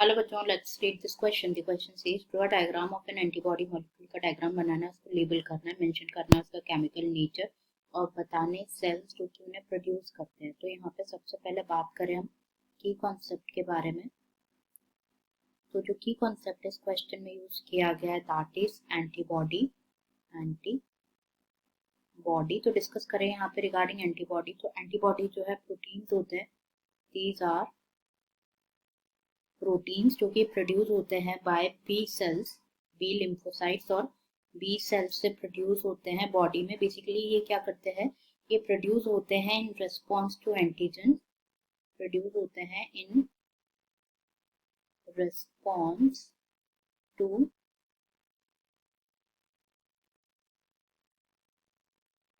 Hello बच्चों, let's read this question. The question says draw a diagram of N antibody molecule का diagram बनाना है, उसको label करना है, मेंशन करना है उसका केमिकल नेचर और बताने सेल्स जो कि उन्हें प्रोड्यूस करते हैं। तो यहाँ पे सबसे पहले बात करें हम की कॉन्सेप्ट के बारे में। तो जो की कॉन्सेप्ट इस क्वेश्चन में यूज किया गया है दैट इज एंटीबॉडी। एंटीबॉडी तो डिस्कस करें यहाँ पे रिगार्डिंग एंटीबॉडी। तो एंटीबॉडी जो है प्रोटीन्स होते हैं, दीज आर प्रोटीन्स जो कि प्रोड्यूस होते हैं by B cells, B lymphocytes और बी सेल्स से प्रोड्यूस होते हैं बॉडी में। बेसिकली ये क्या करते हैं, ये प्रोड्यूस होते हैं in response to antigen, produce होते हैं इन रिस्पॉन्स टू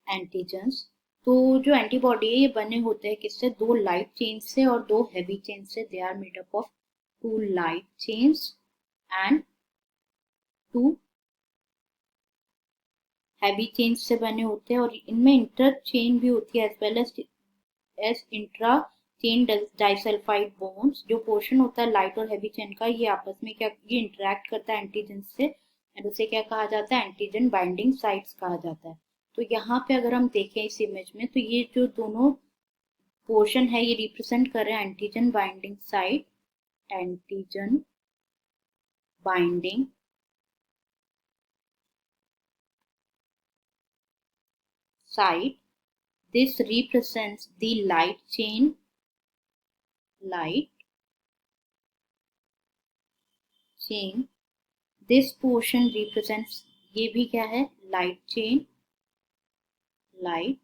एंटीजन्स। तो जो एंटीबॉडी है ये बने होते हैं किससे, दो लाइट चेन से और दो हैवी चेन से। They are made up of two light chains and two heavy chain से बने होते हैं, और इनमें इंटर चेन भी होती है as well as intra chain disulphide bonds. जो पोर्शन होता है लाइट और हैवी चेन का, ये आपस में क्या, ये इंटरेक्ट करता है एंटीजन से, एंड उसे क्या कहा जाता है, एंटीजन बाइंडिंग साइट्स कहा जाता है। तो यहाँ पे अगर हम देखें इस इमेज में, तो ये जो दोनों पोर्शन है ये रिप्रेजेंट कर रहे हैं antigen binding site, antigen binding site. This represents the light chain, light chain. This portion represents, ये भी क्या है, light chain, light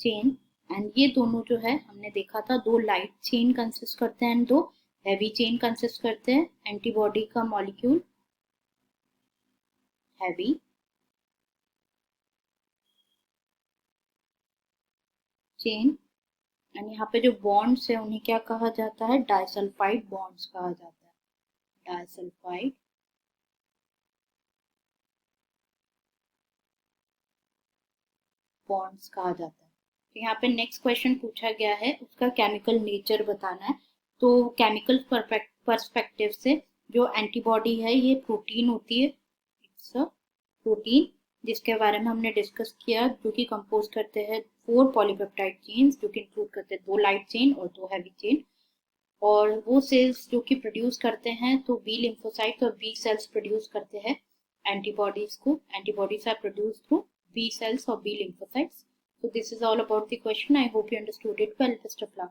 chain. And ये दोनों जो है हमने देखा था, दो लाइट चेन कंसिस्ट करते हैं एंड दो हैवी चेन कंसिस्ट करते हैं। एंटीबॉडी का मॉलिक्यूल हैवी चेन, एंड यहाँ पे जो बॉन्ड्स है उन्हें क्या कहा जाता है, डाइसल्फाइड बॉन्ड्स कहा जाता है, डाइसल्फाइड बॉन्ड्स कहा जाता है। तो यहाँ पे नेक्स्ट क्वेश्चन पूछा गया है, उसका केमिकल नेचर बताना है। तो केमिकल पर्सपेक्टिव से जो एंटीबॉडी है ये प्रोटीन होती है, इट्स अ प्रोटीन, जिसके बारे में हमने डिस्कस किया, जो कि कंपोज करते हैं 4 पॉलीपेप्टाइड चेन्स, जो कि इंक्लूड करते हैं 2 लाइट चेन और 2 हैवी चेन। और वो सेल्स जो कि प्रोड्यूस करते हैं, तो बी लिम्फोसाइट्स और बी सेल्स प्रोड्यूस करते हैं एंटीबॉडीज को। Antibodies are produced through B cells or B lymphocytes. So this is all about the question. I hope you understood it well. Best of luck.